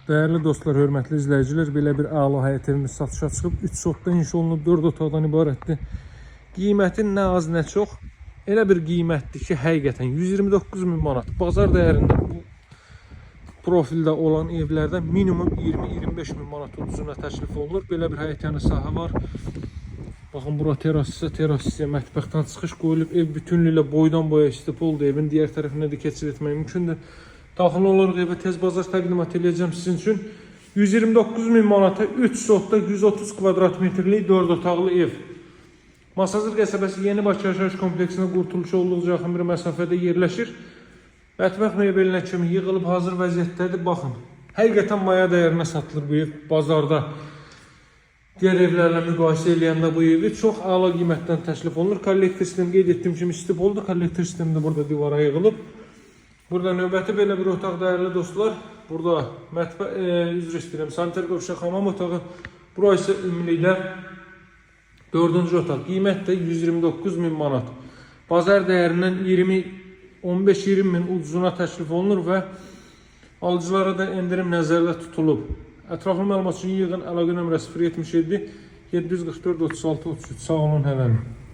Değerli dostlar, hörmətli izləyicilər, belə bir əla həyət evimiz satışa çıxıb. 3 sotda inşa olunub, 4 otaqdan ibarətdir. Qiymətin nə az nə çox, elə bir qiymətdir ki, həqiqətən 129 min manat. Bazar dəyərində bu profildə olan evlərdən minimum 20-25 min manat ucuzuna təklif olunur. Belə bir həyətyanı sahə var. Baxın, bura terasısa, terasıya mətbəxdən çıxış qoyulub. Ev bütünlüklə boydan boya istipoldur. Evin digər tərəfinə də keçid etmək mümkündür. Daxil olaraq evə tez bazar təqdimat edəcəm sizin üçün. 129 min manata 3 sotda 130 kvadrat metrlik 4 otaqlı ev. Masazır qəsəbəsi Yeni Bakı yaşayış kompleksində Qurtuluşa olduqca yaxın bir məsafədə yerləşir. Mətbəx mebelinə kimi yığılıb hazır vəziyyətdədir. Baxın, həqiqətən maya dəyərinə satılır bu ev bazarda. Digər evlərlə müqayisə eləyəndə bu evi çox əla qiymətdən təklif olunur. Kollektor sistemi qeyd etdiyim kimi istipoldur. Kollektor sistemi də burada divara yığılıb. Burada növbəti belə bir otaq, dəyərli dostlar. Burada üzr istəyirəm, sanitar qovşaq hamam otağı. Bura isə ümumilikdə 4-cü otaq. Qiymət də 129 min manat. Bazar dəyərindən 15-20 min ucuzuna təklif olunur və alıcılara da endirim nəzərdə tutulub. Ətraflı məlumat üçün yığın, əlaqə nömrəsi 077 744 36 33. Sağ olun, hələlik.